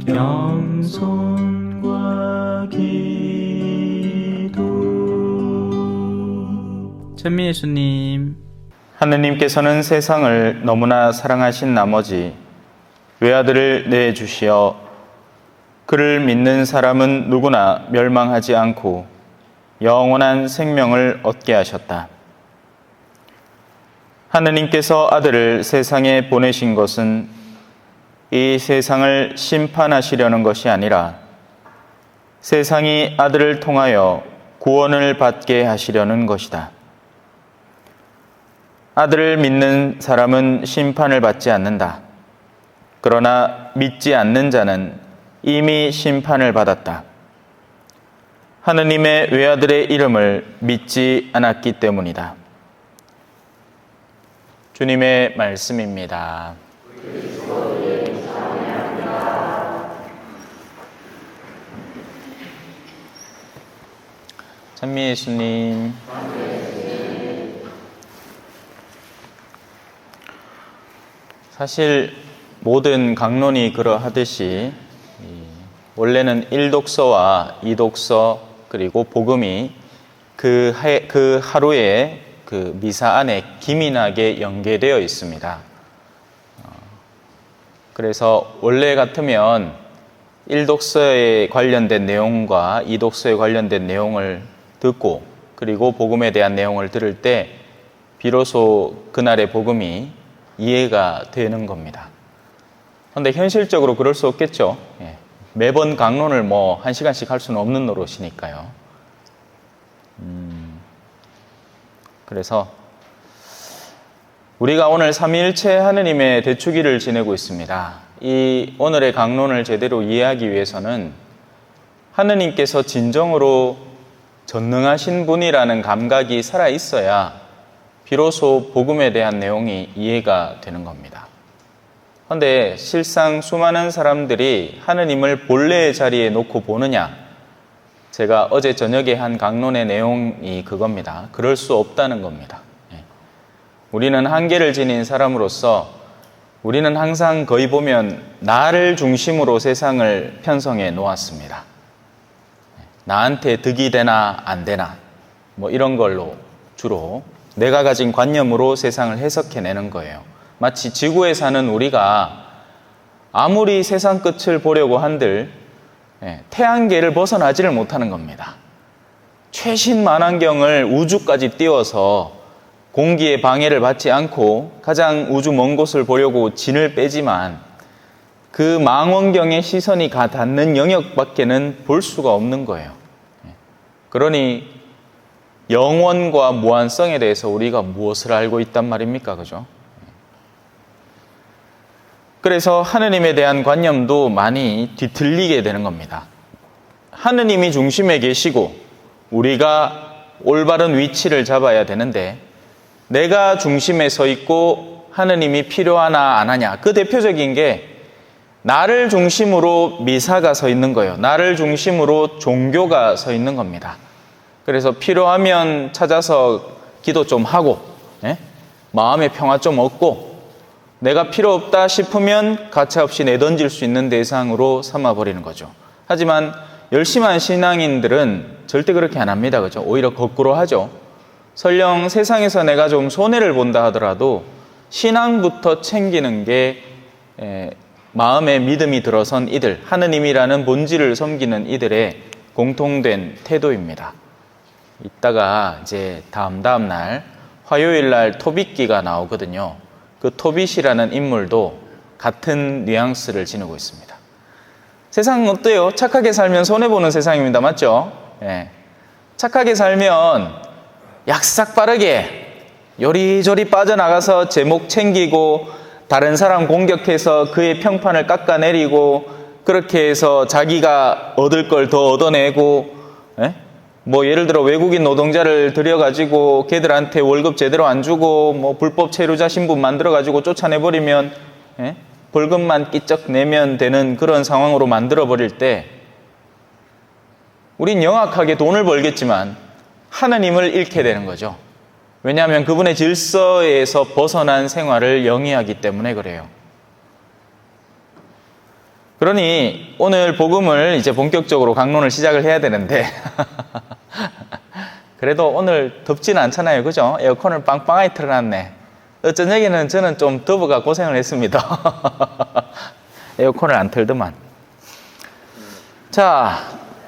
겸손과 기도. 찬미 예수님. 하느님께서는 세상을 너무나 사랑하신 나머지 외아들을 내주시어 그를 믿는 사람은 누구나 멸망하지 않고 영원한 생명을 얻게 하셨다. 하느님께서 아들을 세상에 보내신 것은 이 세상을 심판하시려는 것이 아니라 세상이 아들을 통하여 구원을 받게 하시려는 것이다. 아들을 믿는 사람은 심판을 받지 않는다. 그러나 믿지 않는 자는 이미 심판을 받았다. 하느님의 외아들의 이름을 믿지 않았기 때문이다. 주님의 말씀입니다. 찬미 예수님. 사실 모든 강론이 그러하듯이 원래는 1독서와 2독서 그리고 복음이 그 하루에 그 미사 안에 기민하게 연계되어 있습니다. 그래서 원래 같으면 1독서에 관련된 내용과 2독서에 관련된 내용을 듣고 그리고 복음에 대한 내용을 들을 때 비로소 그날의 복음이 이해가 되는 겁니다. 그런데 현실적으로 그럴 수 없겠죠. 매번 강론을 1시간씩 할 수는 없는 노릇이니까요. 그래서 우리가 오늘 삼위일체 하느님의 대축일을 지내고 있습니다. 이 오늘의 강론을 제대로 이해하기 위해서는 하느님께서 진정으로 전능하신 분이라는 감각이 살아있어야 비로소 복음에 대한 내용이 이해가 되는 겁니다. 그런데 실상 수많은 사람들이 하느님을 본래의 자리에 놓고 보느냐? 제가 어제 저녁에 한 강론의 내용이 그겁니다. 그럴 수 없다는 겁니다. 우리는 한계를 지닌 사람으로서 우리는 항상 거의 보면 나를 중심으로 세상을 편성해 놓았습니다. 나한테 득이 되나 안 되나 이런 걸로 주로 내가 가진 관념으로 세상을 해석해내는 거예요. 마치 지구에 사는 우리가 아무리 세상 끝을 보려고 한들 태양계를 벗어나지를 못하는 겁니다. 최신 만환경을 우주까지 띄워서 공기의 방해를 받지 않고 가장 우주 먼 곳을 보려고 진을 빼지만 그 망원경의 시선이 닿는 영역밖에는 볼 수가 없는 거예요. 그러니 영원과 무한성에 대해서 우리가 무엇을 알고 있단 말입니까? 그죠? 그래서 하느님에 대한 관념도 많이 뒤틀리게 되는 겁니다. 하느님이 중심에 계시고 우리가 올바른 위치를 잡아야 되는데 내가 중심에 서 있고 하느님이 필요하나 안 하냐. 그 대표적인 게 나를 중심으로 미사가 서 있는 거예요. 나를 중심으로 종교가 서 있는 겁니다. 그래서 필요하면 찾아서 기도 좀 하고 마음의 평화 좀 얻고 내가 필요 없다 싶으면 가차없이 내던질 수 있는 대상으로 삼아버리는 거죠. 하지만 열심한 신앙인들은 절대 그렇게 안 합니다. 그죠? 오히려 거꾸로 하죠. 설령 세상에서 내가 좀 손해를 본다 하더라도 신앙부터 챙기는 게 마음에 믿음이 들어선 이들, 하느님이라는 본질을 섬기는 이들의 공통된 태도입니다. 이따가 이제 다음 날 화요일 날 토빗기가 나오거든요. 그 토빗이라는 인물도 같은 뉘앙스를 지니고 있습니다. 세상 어때요? 착하게 살면 손해보는 세상입니다. 맞죠? 착하게 살면 약삭 빠르게 요리조리 빠져나가서 제목 챙기고 다른 사람 공격해서 그의 평판을 깎아내리고 그렇게 해서 자기가 얻을 걸 더 얻어내고 예를 들어 외국인 노동자를 들여가지고 걔들한테 월급 제대로 안 주고 불법 체류자 신분 만들어가지고 쫓아내버리면 벌금만 끼쩍 내면 되는 그런 상황으로 만들어버릴 때 우린 영악하게 돈을 벌겠지만 하느님을 잃게 되는 거죠. 왜냐하면 그분의 질서에서 벗어난 생활을 영위하기 때문에 그래요. 그러니 오늘 복음을 이제 본격적으로 강론을 시작을 해야 되는데 그래도 오늘 덥지는 않잖아요. 그죠? 에어컨을 빵빵하게 틀어놨네. 저녁에는 저는 좀 더워가 고생을 했습니다. 에어컨을 안 틀더만. 자,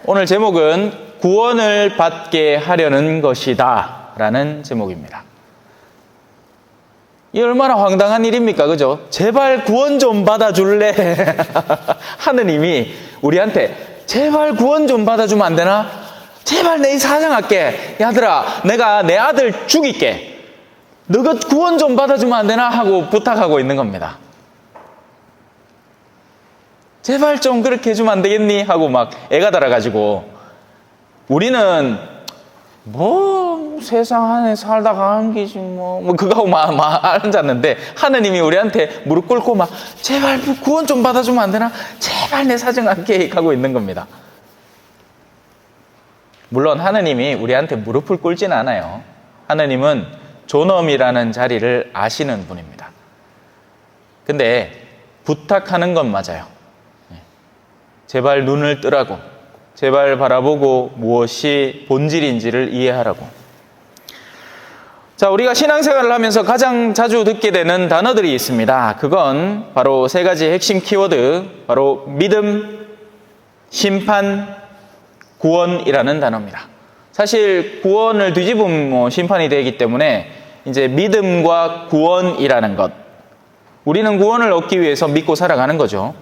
오늘 제목은 구원을 받게 하려는 것이다 라는 제목입니다. 이 얼마나 황당한 일입니까? 그죠? 제발 구원 좀 받아줄래? 하느님이 우리한테 제발 구원 좀 받아주면 안 되나? 제발 내 사정할게. 야들아, 내가 내 아들 죽일게. 너가 구원 좀 받아주면 안 되나? 하고 부탁하고 있는 겁니다. 제발 좀 그렇게 해주면 안 되겠니? 하고 막 애가 달아가지고 우리는 뭐 세상 안에 살다가 한 게지 뭐 그거하고 막 앉았는데 하느님이 우리한테 무릎 꿇고 막 제발 구원 좀 받아주면 안 되나? 제발 내 사정할게 하고 있는 겁니다. 물론 하느님이 우리한테 무릎을 꿇지는 않아요. 하느님은 존엄이라는 자리를 아시는 분입니다. 근데 부탁하는 건 맞아요. 제발 눈을 뜨라고, 제발 바라보고 무엇이 본질인지를 이해하라고. 자, 우리가 신앙생활을 하면서 가장 자주 듣게 되는 단어들이 있습니다. 그건 바로 세 가지 핵심 키워드, 바로 믿음, 심판, 구원이라는 단어입니다. 사실 구원을 뒤집으면 심판이 되기 때문에 이제 믿음과 구원이라는 것, 우리는 구원을 얻기 위해서 믿고 살아가는 거죠.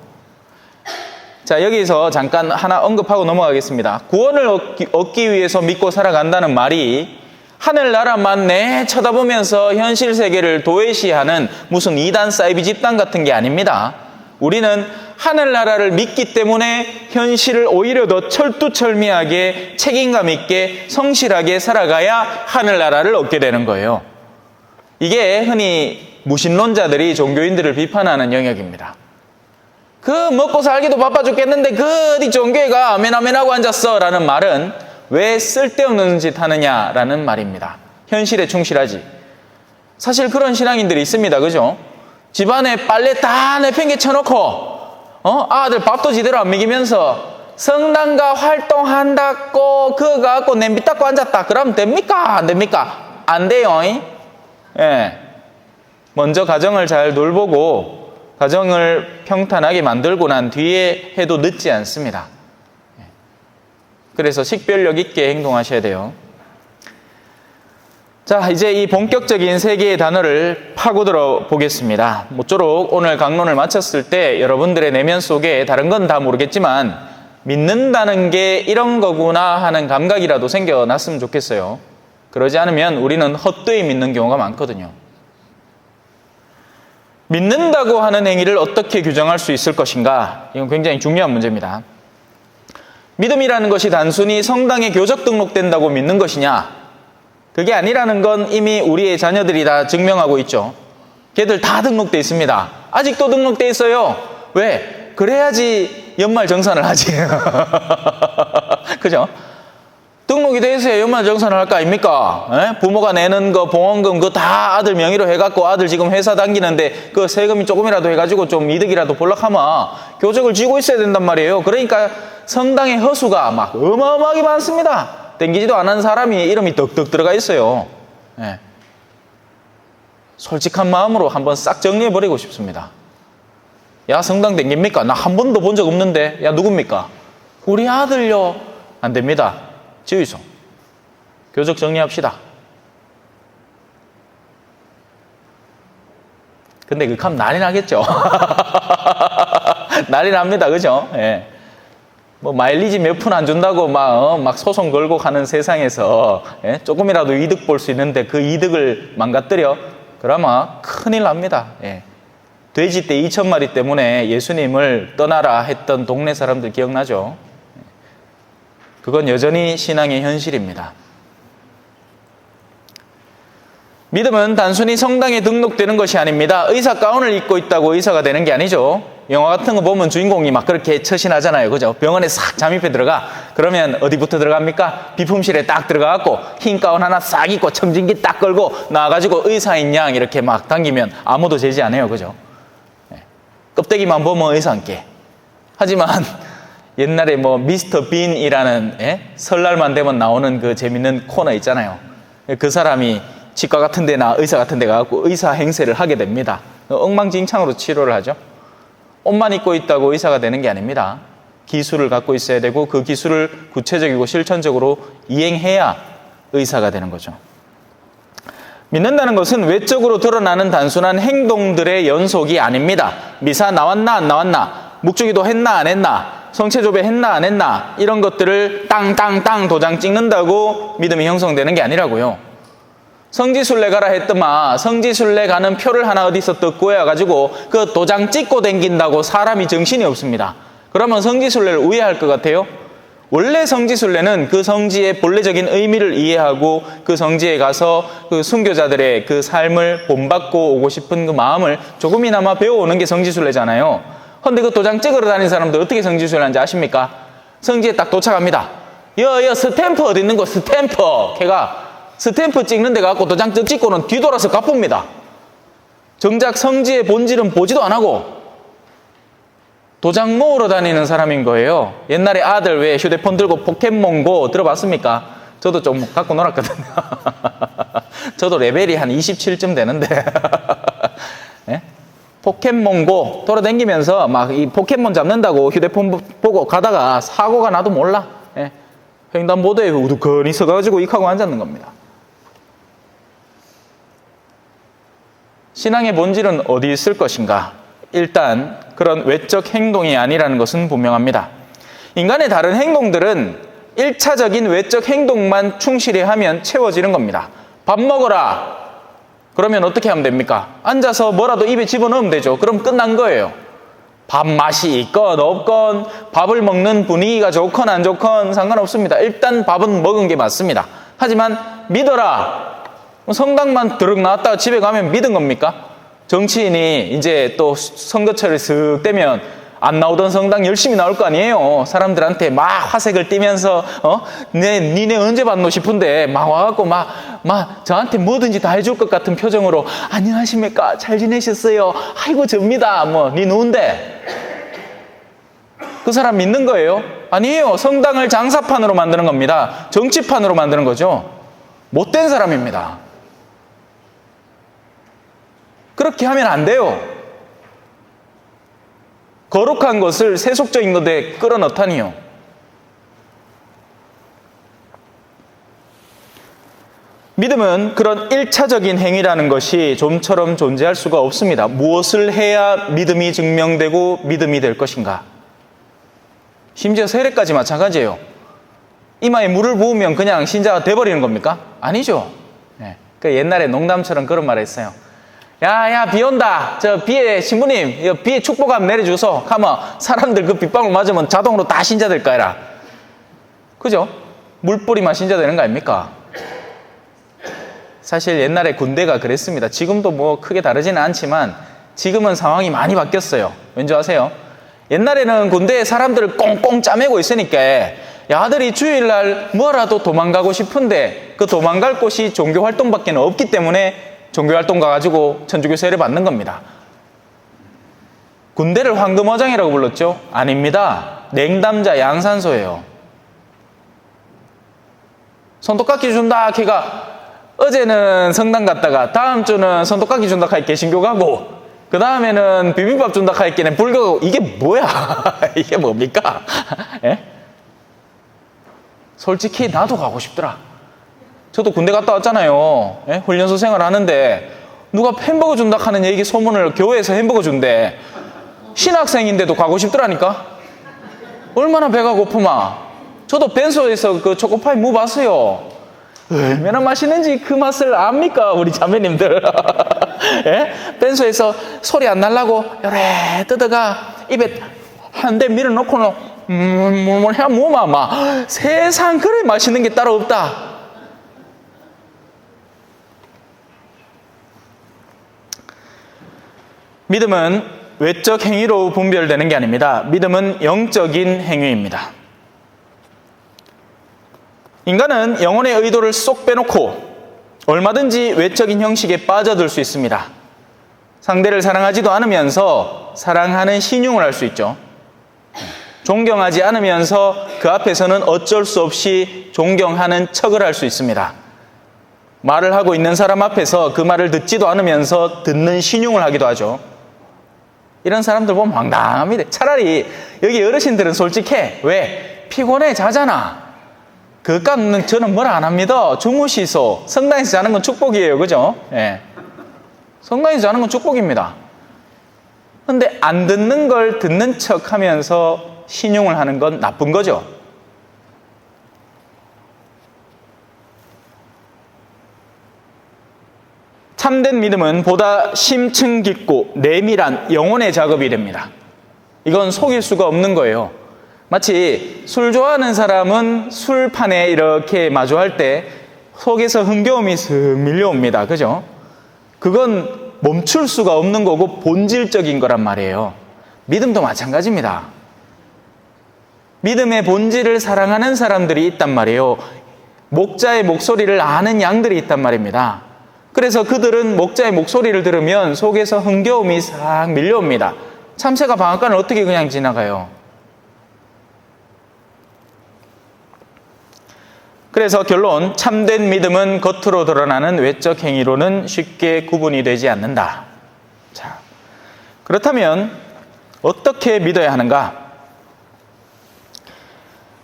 자, 여기서 잠깐 하나 언급하고 넘어가겠습니다. 구원을 얻기 위해서 믿고 살아간다는 말이 하늘나라만 내 쳐다보면서 현실 세계를 도외시하는 무슨 이단 사이비 집단 같은 게 아닙니다. 우리는 하늘나라를 믿기 때문에 현실을 오히려 더 철두철미하게 책임감 있게 성실하게 살아가야 하늘나라를 얻게 되는 거예요. 이게 흔히 무신론자들이 종교인들을 비판하는 영역입니다. 그 먹고 살기도 바빠 죽겠는데 그 어디 종교회가 아멘아멘하고 앉았어 라는 말은 왜 쓸데없는 짓 하느냐라는 말입니다. 현실에 충실하지. 사실 그런 신앙인들이 있습니다. 그죠? 집안에 빨래 다 내팽개쳐놓고 아들 밥도 제대로 안 먹이면서 성당가 활동한다고 그거 갖고 냄비 닦고 앉았다. 그러면 됩니까? 안 됩니까? 안 돼요. 예. 먼저 가정을 잘 돌보고 가정을 평탄하게 만들고 난 뒤에 해도 늦지 않습니다. 그래서 식별력 있게 행동하셔야 돼요. 자, 이제 이 본격적인 세 개의 단어를 파고들어 보겠습니다. 모쪼록 오늘 강론을 마쳤을 때 여러분들의 내면 속에 다른 건 다 모르겠지만 믿는다는 게 이런 거구나 하는 감각이라도 생겨났으면 좋겠어요. 그러지 않으면 우리는 헛되이 믿는 경우가 많거든요. 믿는다고 하는 행위를 어떻게 규정할 수 있을 것인가? 이건 굉장히 중요한 문제입니다. 믿음이라는 것이 단순히 성당에 교적 등록된다고 믿는 것이냐? 그게 아니라는 건 이미 우리의 자녀들이 다 증명하고 있죠. 걔들 다 등록돼 있습니다. 아직도 등록돼 있어요. 왜? 그래야지 연말 정산을 하지. 그죠? 등록이 돼 있어야 연말 정산을 할 거 아닙니까? 에? 부모가 내는 거 보험금 그거 다 아들 명의로 해갖고 아들 지금 회사 다니는데 그 세금이 조금이라도 해가지고 좀 이득이라도 볼락하면 교적을 쥐고 있어야 된단 말이에요. 그러니까 성당의 허수가 막 어마어마하게 많습니다. 땡기지도 않은 사람이 이름이 덕덕 들어가 있어요. 예. 솔직한 마음으로 한번 싹 정리해버리고 싶습니다. 야, 성당 땡깁니까? 나 한 번도 본 적 없는데. 야, 누굽니까? 우리 아들요. 안 됩니다. 지휘소. 교적 정리합시다. 근데 그 하면 난리 나겠죠. 난리 납니다. 그죠? 예. 뭐 마일리지 몇 푼 안 준다고 막 소송 걸고 가는 세상에서 예? 조금이라도 이득 볼 수 있는데 그 이득을 망가뜨려? 그러면 큰일 납니다. 예. 돼지 떼 2,000마리 때문에 예수님을 떠나라 했던 동네 사람들 기억나죠? 그건 여전히 신앙의 현실입니다. 믿음은 단순히 성당에 등록되는 것이 아닙니다. 의사 가운을 입고 있다고 의사가 되는 게 아니죠. 영화 같은 거 보면 주인공이 막 그렇게 처신하잖아요. 그죠? 병원에 싹 잠입해 들어가. 그러면 어디부터 들어갑니까? 비품실에 딱 들어가갖고 흰 가운 하나 싹 입고 청진기 딱 걸고 나와가지고 의사인 양 이렇게 막 당기면 아무도 재지 않아요. 그죠? 껍데기만 보면 의사인께. 하지만 옛날에 뭐 미스터 빈이라는 설날만 되면 나오는 그 재밌는 코너 있잖아요. 그 사람이 치과 같은 데나 의사 같은 데 가서 의사 행세를 하게 됩니다. 엉망진창으로 치료를 하죠. 옷만 입고 있다고 의사가 되는 게 아닙니다. 기술을 갖고 있어야 되고 그 기술을 구체적이고 실천적으로 이행해야 의사가 되는 거죠. 믿는다는 것은 외적으로 드러나는 단순한 행동들의 연속이 아닙니다. 미사 나왔나 안 나왔나, 묵주기도 했나 안 했나, 성체조배 했나 안 했나, 이런 것들을 땅땅땅 도장 찍는다고 믿음이 형성되는 게 아니라고요. 성지순례 가라 했더만 성지순례 가는 표를 하나 어디서 뜯고 구해가지고 그 도장 찍고 댕긴다고 사람이 정신이 없습니다. 그러면 성지순례를 우회할 것 같아요? 원래 성지순례는 그 성지의 본래적인 의미를 이해하고 그 성지에 가서 그 순교자들의 그 삶을 본받고 오고 싶은 그 마음을 조금이나마 배워오는 게 성지순례잖아요. 그런데 그 도장 찍으러 다니는 사람들 어떻게 성지순례 하는지 아십니까? 성지에 딱 도착합니다. 스탬프 어디 있는 거 스탬프. 걔가 스탬프 찍는 데 가고 도장 찍고는 뒤돌아서 갚습니다. 정작 성지의 본질은 보지도 안 하고 도장 모으러 다니는 사람인 거예요. 옛날에 아들 왜 휴대폰 들고 포켓몬고 들어봤습니까? 저도 좀 갖고 놀았거든요. 저도 레벨이 한 27쯤 되는데 네? 포켓몬고 돌아다니면서 막 이 포켓몬 잡는다고 휴대폰 보고 가다가 사고가 나도 몰라. 네? 횡단보도에 우두커니 서가지고 익하고 앉았는 겁니다. 신앙의 본질은 어디 있을 것인가? 일단 그런 외적 행동이 아니라는 것은 분명합니다. 인간의 다른 행동들은 1차적인 외적 행동만 충실히 하면 채워지는 겁니다. 밥 먹어라. 그러면 어떻게 하면 됩니까? 앉아서 뭐라도 입에 집어넣으면 되죠. 그럼 끝난 거예요. 밥 맛이 있건 없건 밥을 먹는 분위기가 좋건 안 좋건 상관없습니다. 일단 밥은 먹은 게 맞습니다. 하지만 믿어라. 성당만 드륵 나왔다가 집에 가면 믿은 겁니까? 정치인이 이제 또 선거철이 슥 되면 안 나오던 성당 열심히 나올 거 아니에요. 사람들한테 막 화색을 띠면서 니네 언제 봤노 싶은데 막 와갖고 막 저한테 뭐든지 다 해줄 것 같은 표정으로 안녕하십니까? 잘 지내셨어요? 아이고 접니다. 니 누군데? 그 사람 믿는 거예요? 아니에요. 성당을 장사판으로 만드는 겁니다. 정치판으로 만드는 거죠. 못된 사람입니다. 그렇게 하면 안 돼요. 거룩한 것을 세속적인 것에 끌어넣다니요. 믿음은 그런 1차적인 행위라는 것이 좀처럼 존재할 수가 없습니다. 무엇을 해야 믿음이 증명되고 믿음이 될 것인가? 심지어 세례까지 마찬가지예요. 이마에 물을 부으면 그냥 신자가 돼버리는 겁니까? 아니죠. 네. 그러니까 옛날에 농담처럼 그런 말을 했어요. 야, 비 온다. 저 비에, 신부님, 비에 축복함 내려주소. 하면 사람들 그 빗방울 맞으면 자동으로 다 신자 될 거 아니라. 그죠? 물뿌리만 신자 되는 거 아닙니까? 사실 옛날에 군대가 그랬습니다. 지금도 뭐 크게 다르지는 않지만 지금은 상황이 많이 바뀌었어요. 왠지 아세요? 옛날에는 군대에 사람들을 꽁꽁 짜매고 있으니까 아들이 주일날 뭐라도 도망가고 싶은데 그 도망갈 곳이 종교활동밖에 없기 때문에 종교활동 가가지고 천주교 세례 받는 겁니다. 군대를 황금어장이라고 불렀죠? 아닙니다. 냉담자 양산소예요. 손톱깎이 준다 걔가 어제는 성당 갔다가 다음 주는 손톱깎이 준다 카이 개신교 가고 그 다음에는 비빔밥 준다 카이 걔는 불교. 이게 뭐야? 이게 뭡니까? 예? 솔직히 나도 가고 싶더라. 저도 군대 갔다 왔잖아요. 예? 훈련소 생활 하는데 누가 햄버거 준다 하는 얘기 소문을 교회에서 햄버거 준대. 신학생인데도 가고 싶더라니까. 얼마나 배가 고프마. 저도 벤소에서 그 초코파이 무 봤어요. 얼마나 맛있는지 그 맛을 압니까 우리 자매님들. 예? 벤소에서 소리 안 날라고 요래 뜯어가 입에 한 대 밀어넣고는 해야 뭐마 세상 그래 맛있는 게 따로 없다. 믿음은 외적 행위로 분별되는 게 아닙니다. 믿음은 영적인 행위입니다. 인간은 영혼의 의도를 쏙 빼놓고 얼마든지 외적인 형식에 빠져들 수 있습니다. 상대를 사랑하지도 않으면서 사랑하는 신용을 할 수 있죠. 존경하지 않으면서 그 앞에서는 어쩔 수 없이 존경하는 척을 할 수 있습니다. 말을 하고 있는 사람 앞에서 그 말을 듣지도 않으면서 듣는 신용을 하기도 하죠. 이런 사람들 보면 황당합니다. 차라리 여기 어르신들은 솔직해. 왜? 피곤해, 자잖아. 그깟 저는 뭘 안 합니다. 주무시소. 성당에서 자는 건 축복이에요. 그죠? 예. 성당에서 자는 건 축복입니다. 근데 안 듣는 걸 듣는 척 하면서 신용을 하는 건 나쁜 거죠. 참된 믿음은 보다 심층 깊고 내밀한 영혼의 작업이 됩니다. 이건 속일 수가 없는 거예요. 마치 술 좋아하는 사람은 술판에 이렇게 마주할 때 속에서 흥겨움이 슥 밀려옵니다. 그죠? 그건 멈출 수가 없는 거고 본질적인 거란 말이에요. 믿음도 마찬가지입니다. 믿음의 본질을 사랑하는 사람들이 있단 말이에요. 목자의 목소리를 아는 양들이 있단 말입니다. 그래서 그들은 목자의 목소리를 들으면 속에서 흥겨움이 싹 밀려옵니다. 참새가 방앗간을 어떻게 그냥 지나가요? 그래서 결론, 참된 믿음은 겉으로 드러나는 외적 행위로는 쉽게 구분이 되지 않는다. 자, 그렇다면 어떻게 믿어야 하는가?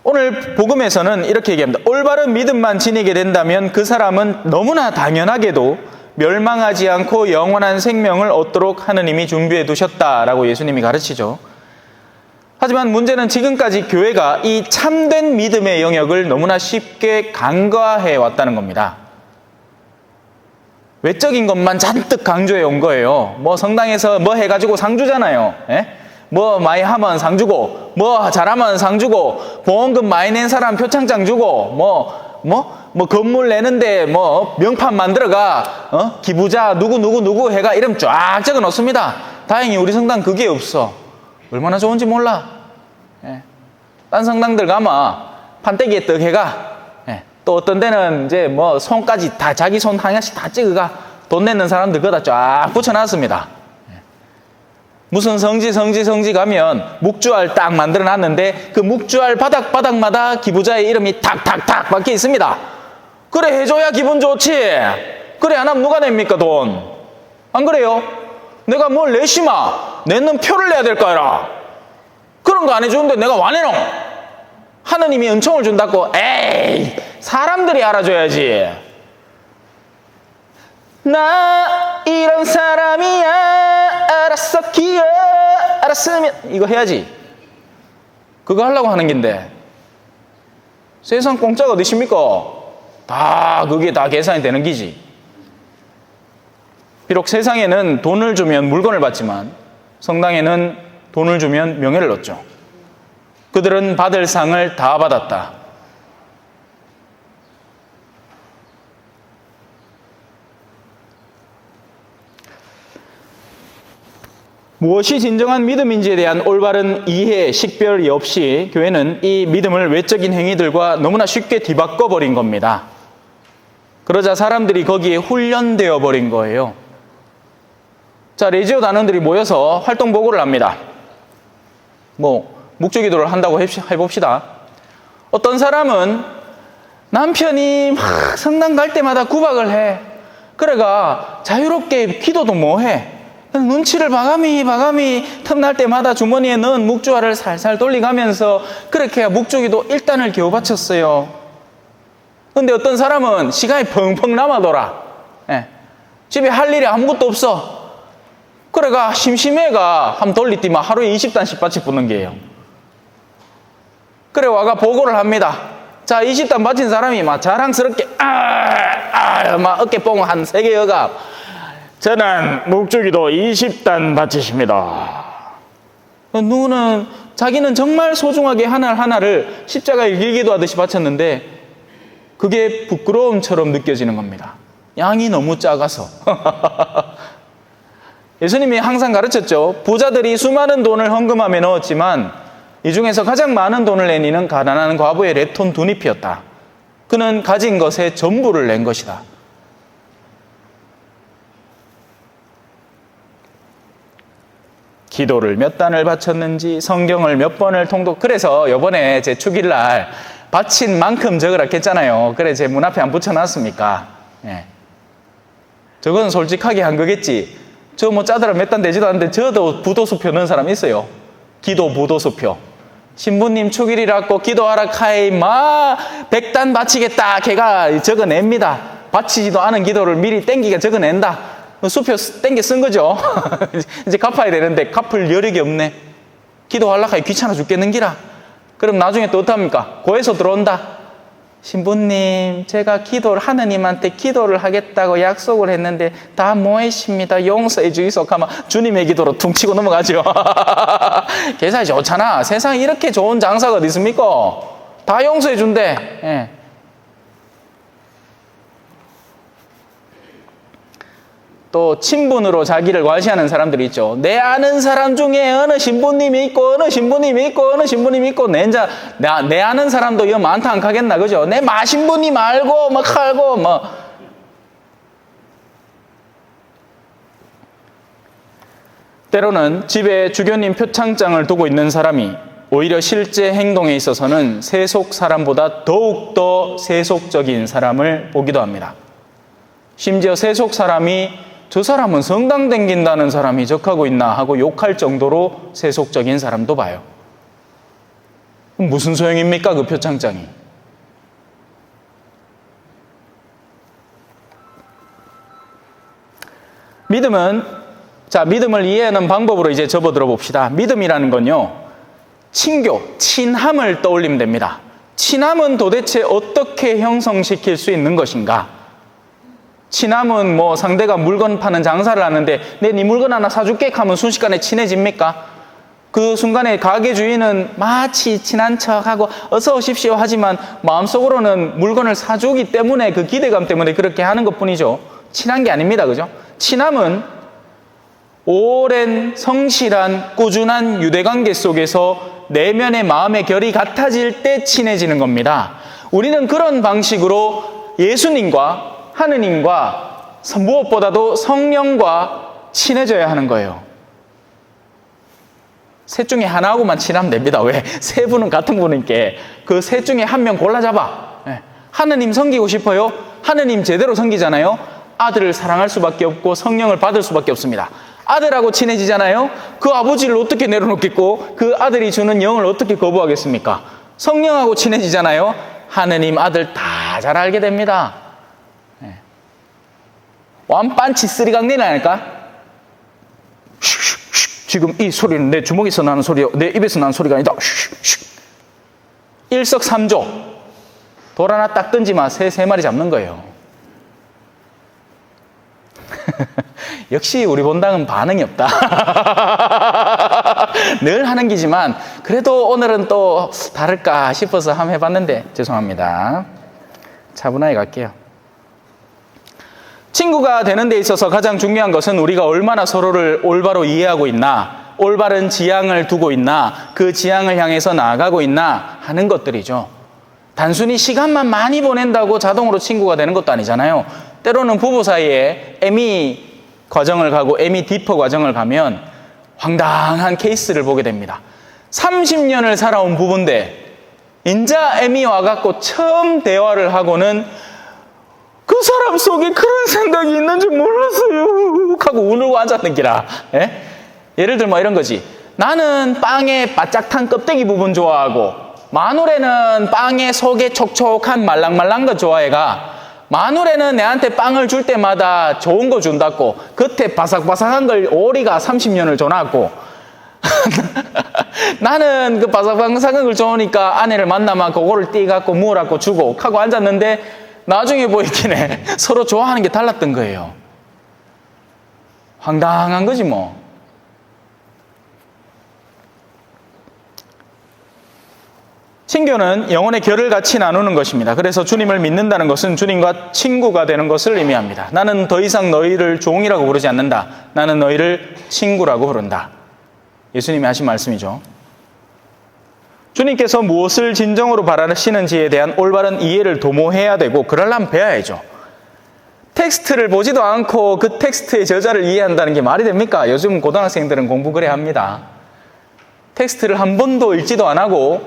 오늘 복음에서는 이렇게 얘기합니다. 올바른 믿음만 지니게 된다면 그 사람은 너무나 당연하게도 멸망하지 않고 영원한 생명을 얻도록 하느님이 준비해 두셨다라고 예수님이 가르치죠. 하지만 문제는 지금까지 교회가 이 참된 믿음의 영역을 너무나 쉽게 간과해 왔다는 겁니다. 외적인 것만 잔뜩 강조해 온 거예요. 뭐 성당에서 뭐 해가지고 상 주잖아요. 뭐 많이 하면 상 주고, 뭐 잘하면 상 주고, 보험금 많이 낸 사람 표창장 주고, 뭐 건물 내는데 뭐 명판 만들어가, 기부자 누구 해가 이름 쫙 적어 놓습니다. 다행히 우리 성당 그게 없어. 얼마나 좋은지 몰라. 딴 성당들 가면 판때기에 떡 해가, 또 어떤 데는 이제 뭐 손까지 다 자기 손 하나씩 다 찍어가 돈 내는 사람들 그다 쫙 붙여놨습니다. 무슨 성지 가면 묵주알 딱 만들어 놨는데 그 묵주알 바닥마다 기부자의 이름이 탁탁탁 박혀 있습니다. 그래 해줘야 기분 좋지. 그래 안 하면 누가 냅니까 돈? 안 그래요? 내가 뭘 내시마 내는 표를 내야 될 거라. 그런 거 안 해주는데 내가 와 내노? 하느님이 은총을 준다고 에이 사람들이 알아줘야지. 나 이런 사람이야 알았어 기어 알았으면 이거 해야지. 그거 하려고 하는 긴데 세상 공짜가 어디 있습니까? 다 그게 다 계산이 되는 기지. 비록 세상에는 돈을 주면 물건을 받지만 성당에는 돈을 주면 명예를 얻죠. 그들은 받을 상을 다 받았다. 무엇이 진정한 믿음인지에 대한 올바른 이해, 식별이 없이 교회는 이 믿음을 외적인 행위들과 너무나 쉽게 뒤바꿔 버린 겁니다. 그러자 사람들이 거기에 훈련되어 버린 거예요. 자, 레지오 단원들이 모여서 활동 보고를 합니다. 묵주기도를 한다고 해봅시다. 어떤 사람은 남편이 막 성당 갈 때마다 구박을 해. 그래가 자유롭게 기도도 못 해. 눈치를 바가미 틈날 때마다 주머니에 넣은 묵주알을 살살 돌리가면서 그렇게 묵주기도 1단을 겨우 바쳤어요. 근데 어떤 사람은 시간이 펑펑 남아돌아. 집에 할 일이 아무것도 없어. 그래가 심심해가 한번 돌리띠만 하루에 20단씩 바치 붙는 게예요. 그래 와가 보고를 합니다. 자, 20단 바친 사람이 막 자랑스럽게 막 어깨뽕 한 3개 여가 저는 묵주기도 20단 바치십니다. 누구는 자기는 정말 소중하게 하나를 십자가에 일기도 하듯이 바쳤는데 그게 부끄러움처럼 느껴지는 겁니다. 양이 너무 작아서. 예수님이 항상 가르쳤죠. 부자들이 수많은 돈을 헌금함에 넣었지만 이 중에서 가장 많은 돈을 낸 이는 가난한 과부의 랩톤 2잎이었다. 그는 가진 것의 전부를 낸 것이다. 기도를 몇 단을 바쳤는지, 성경을 몇 번을 통독. 그래서 요번에 제 축일날 바친 만큼 적으라 했잖아요. 그래 제 문 앞에 안 붙여놨습니까? 예. 저건 솔직하게 한 거겠지. 저 뭐 짜더라 몇 단 되지도 않는데 저도 부도수표 넣은 사람 있어요. 기도 부도수표. 신부님 축일이라고 기도하라 카이 마 100단 바치겠다 걔가 적어냅니다. 바치지도 않은 기도를 미리 땡기가 적어낸다. 수표 땡겨 쓴 거죠. 이제 갚아야 되는데 갚을 여력이 없네. 기도하려고 하니 귀찮아 죽겠는기라. 그럼 나중에 또 어떡합니까? 고해서 들어온다. 신부님, 제가 하느님한테 기도를 하겠다고 약속을 했는데 다 뭐했습니다. 용서해 주이소 하면 주님의 기도로 퉁치고 넘어가죠. 계산이 좋잖아. 세상에 이렇게 좋은 장사가 어디 있습니까? 다 용서해 준대. 예. 또 친분으로 자기를 과시하는 사람들이 있죠. 내 아는 사람 중에 어느 신부님이 있고 어느 신부님이 있고 어느 신부님이 있고 내 아는 사람도 여 많다 안 가겠나 그죠? 내 마신부님 알고 뭐 칼고 뭐 때로는 집에 주교님 표창장을 두고 있는 사람이 오히려 실제 행동에 있어서는 세속 사람보다 더욱더 세속적인 사람을 보기도 합니다. 심지어 세속 사람이 저 사람은 성당 댕긴다는 사람이 적하고 있나 하고 욕할 정도로 세속적인 사람도 봐요. 무슨 소용입니까? 그 표창장이. 믿음을 이해하는 방법으로 이제 접어들어 봅시다. 믿음이라는 건요, 친교, 친함을 떠올리면 됩니다. 친함은 도대체 어떻게 형성시킬 수 있는 것인가? 친함은 뭐 상대가 물건 파는 장사를 하는데 네 물건 하나 사줄게 하면 순식간에 친해집니까? 그 순간에 가게 주인은 마치 친한 척하고 어서 오십시오 하지만 마음속으로는 물건을 사주기 때문에 그 기대감 때문에 그렇게 하는 것뿐이죠. 친한 게 아닙니다. 그죠? 친함은 오랜 성실한 꾸준한 유대관계 속에서 내면의 마음의 결이 같아질 때 친해지는 겁니다. 우리는 그런 방식으로 예수님과 하느님과 무엇보다도 성령과 친해져야 하는 거예요. 셋 중에 하나하고만 친하면 됩니다. 왜? 세 분은 같은 분인께 그 셋 중에 한 명 골라잡아. 하느님 섬기고 싶어요? 하느님 제대로 섬기잖아요. 아들을 사랑할 수밖에 없고 성령을 받을 수밖에 없습니다. 아들하고 친해지잖아요. 그 아버지를 어떻게 내려놓겠고 그 아들이 주는 영을 어떻게 거부하겠습니까? 성령하고 친해지잖아요. 하느님 아들 다 잘 알게 됩니다. 완반치 쓰리강 내라니까? 지금 이 소리는 내 주먹에서 나는 소리요, 내 입에서 나는 소리가 아니다. 일석삼조. 돌 하나 딱 던지면 세 마리 잡는 거예요. 역시 우리 본당은 반응이 없다. 늘 하는 기지만 그래도 오늘은 또 다를까 싶어서 한번 해봤는데 죄송합니다. 차분하게 갈게요. 친구가 되는 데 있어서 가장 중요한 것은 우리가 얼마나 서로를 올바로 이해하고 있나, 올바른 지향을 두고 있나, 그 지향을 향해서 나아가고 있나 하는 것들이죠. 단순히 시간만 많이 보낸다고 자동으로 친구가 되는 것도 아니잖아요. 때로는 부부 사이에 에미 과정을 가고 에미 디퍼 과정을 가면 황당한 케이스를 보게 됩니다. 30년을 살아온 부부인데 인자 에미 와갖고 처음 대화를 하고는 그 사람 속에 그런 생각이 있는 줄 몰랐어요 하고 우물고 앉았던 기라. 예를 들면 이런 거지. 나는 빵에 바짝 탄 껍데기 부분 좋아하고 마누라는 빵에 속에 촉촉한 말랑말랑 거 좋아해가 마누라는 내한테 빵을 줄 때마다 좋은 거 준다고 겉에 바삭바삭한 걸 오리가 30년을 줘놨고 나는 그 바삭바삭한 걸 좋으니까 아내를 만나면 그거를 띠갖고 무어갖고 주고 하고 앉았는데 나중에 보이기에 서로 좋아하는 게 달랐던 거예요. 황당한 거지 뭐. 친교는 영혼의 결을 같이 나누는 것입니다. 그래서 주님을 믿는다는 것은 주님과 친구가 되는 것을 의미합니다. 나는 더 이상 너희를 종이라고 부르지 않는다. 나는 너희를 친구라고 부른다. 예수님이 하신 말씀이죠. 주님께서 무엇을 진정으로 바라시는지에 대한 올바른 이해를 도모해야 되고 그러려면 배워야죠. 텍스트를 보지도 않고 그 텍스트의 저자를 이해한다는 게 말이 됩니까? 요즘 고등학생들은 공부 그래 합니다. 텍스트를 한 번도 읽지도 안 하고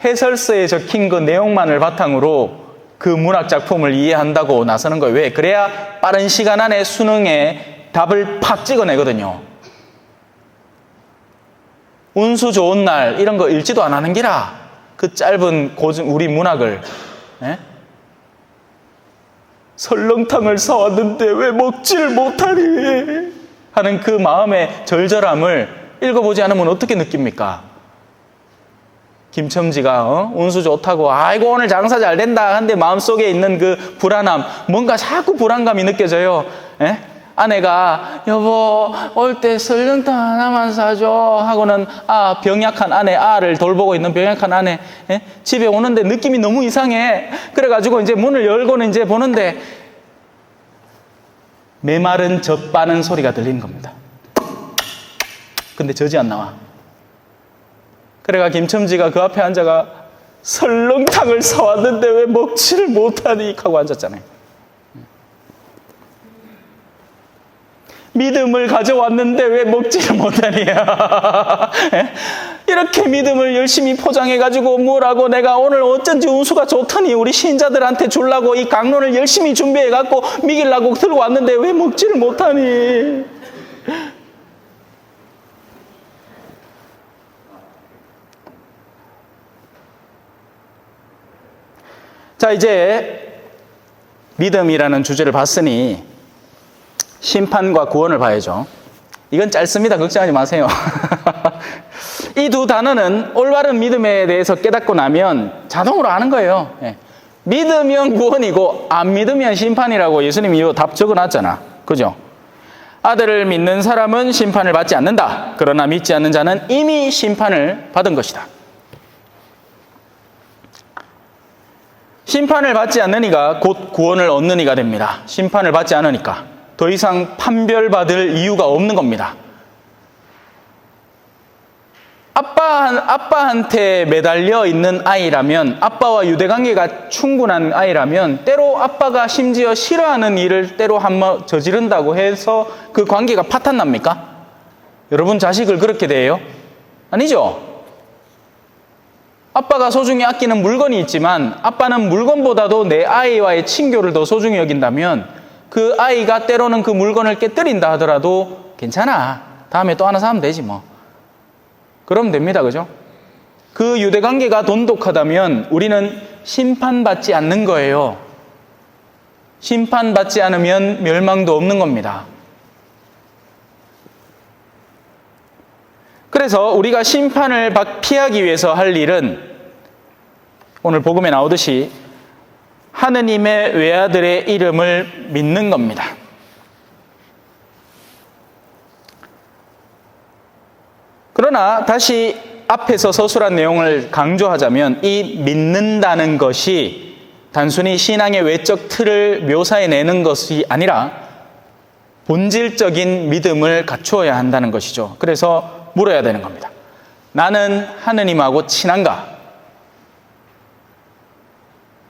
해설서에 적힌 그 내용만을 바탕으로 그 문학 작품을 이해한다고 나서는 거예요. 왜? 그래야 빠른 시간 안에 수능에 답을 팍 찍어내거든요. 운수 좋은 날 이런 거 읽지도 안 하는 기라. 그 짧은 우리 문학을. 예? 설렁탕을 사왔는데 왜 먹지를 못하니 하는 그 마음의 절절함을 읽어보지 않으면 어떻게 느낍니까? 김첨지가 운수 좋다고 아이고 오늘 장사 잘 된다 한데 마음속에 있는 그 불안함, 뭔가 자꾸 불안감이 느껴져요. 예? 아내가 여보 올 때 설렁탕 하나만 사줘 하고는 병약한 아내, 아를 돌보고 있는 병약한 아내, 예? 집에 오는데 느낌이 너무 이상해. 그래가지고 이제 문을 열고는 이제 보는데 메마른 젖 빠는 소리가 들리는 겁니다. 근데 젖이 안 나와. 그래가 김첨지가 그 앞에 앉아가 설렁탕을 사왔는데 왜 먹지를 못하니 하고 앉았잖아요. 믿음을 가져왔는데 왜 먹지를 못하니? 이렇게 믿음을 열심히 포장해가지고 뭐라고 내가 오늘 어쩐지 운수가 좋더니 우리 신자들한테 주려고 이 강론을 열심히 준비해갖고 미기려고 들고 왔는데 왜 먹지를 못하니? 자, 이제 믿음이라는 주제를 봤으니 심판과 구원을 봐야죠. 이건 짧습니다. 걱정하지 마세요. 이 두 단어는 올바른 믿음에 대해서 깨닫고 나면 자동으로 아는 거예요. 믿으면 구원이고 안 믿으면 심판이라고 예수님이 이 답 적어놨잖아. 그죠? 아들을 믿는 사람은 심판을 받지 않는다. 그러나 믿지 않는 자는 이미 심판을 받은 것이다. 심판을 받지 않는 이가 곧 구원을 얻는 이가 됩니다. 심판을 받지 않으니까 더 이상 판별받을 이유가 없는 겁니다. 아빠한테 매달려 있는 아이라면, 아빠와 유대관계가 충분한 아이라면 때로 아빠가 심지어 싫어하는 일을 때로 한번 저지른다고 해서 그 관계가 파탄납니까? 여러분 자식을 그렇게 대해요? 아니죠? 아빠가 소중히 아끼는 물건이 있지만 아빠는 물건보다도 내 아이와의 친교를 더 소중히 여긴다면 그 아이가 때로는 그 물건을 깨뜨린다 하더라도 괜찮아. 다음에 또 하나 사면 되지 뭐. 그러면 됩니다. 그죠? 그 유대관계가 돈독하다면 우리는 심판받지 않는 거예요. 심판받지 않으면 멸망도 없는 겁니다. 그래서 우리가 심판을 피하기 위해서 할 일은 오늘 복음에 나오듯이 하느님의 외아들의 이름을 믿는 겁니다. 그러나 다시 앞에서 서술한 내용을 강조하자면 이 믿는다는 것이 단순히 신앙의 외적 틀을 묘사해내는 것이 아니라 본질적인 믿음을 갖추어야 한다는 것이죠. 그래서 물어야 되는 겁니다. 나는 하느님하고 친한가?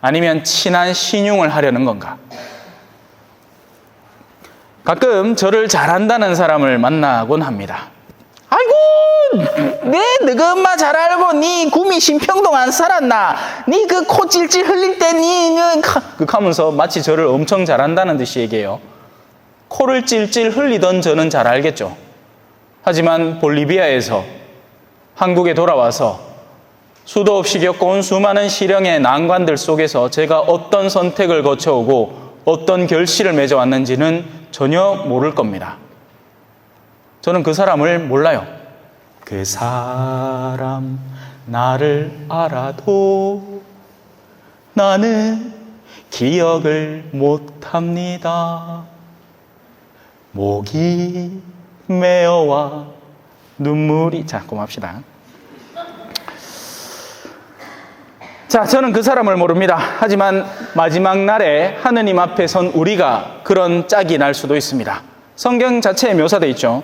아니면 친한 신용을 하려는 건가? 가끔 저를 잘한다는 사람을 만나곤 합니다. 아이고, 너가 엄마 잘 알고 니 구미 신평동 안 살았나? 니 그 코 찔찔 흘릴 때 하면서 마치 저를 엄청 잘한다는 듯이 얘기해요. 코를 찔찔 흘리던 저는 잘 알겠죠. 하지만 볼리비아에서 한국에 돌아와서 수도 없이 겪어온 수많은 시련의 난관들 속에서 제가 어떤 선택을 거쳐오고 어떤 결실을 맺어왔는지는 전혀 모를 겁니다. 저는 그 사람을 몰라요. 그 사람 나를 알아도 나는 기억을 못합니다. 목이 메어와 눈물이 자 고맙시다. 자, 저는 그 사람을 모릅니다. 하지만 마지막 날에 하느님 앞에 선 우리가 그런 짝이 날 수도 있습니다. 성경 자체에 묘사되어 있죠.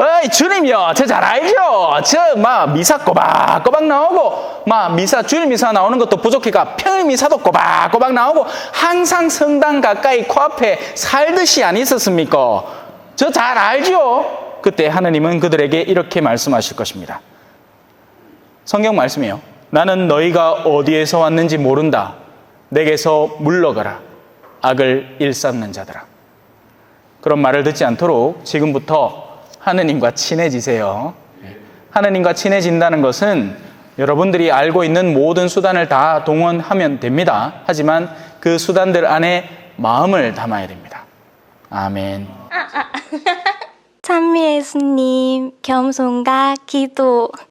어이 주님이요, 저 잘 알죠? 저 막 미사 꼬박꼬박 나오고 막 미사 주일 미사 나오는 것도 부족해가 평일 미사도 꼬박꼬박 나오고 항상 성당 가까이 코앞에 살듯이 안 있었습니까? 저 잘 알죠? 그때 하느님은 그들에게 이렇게 말씀하실 것입니다. 성경 말씀이요. 나는 너희가 어디에서 왔는지 모른다. 내게서 물러가라. 악을 일삼는 자들아. 그런 말을 듣지 않도록 지금부터 하느님과 친해지세요. 하느님과 친해진다는 것은 여러분들이 알고 있는 모든 수단을 다 동원하면 됩니다. 하지만 그 수단들 안에 마음을 담아야 됩니다. 아멘. 찬미 예수님, 겸손과 기도.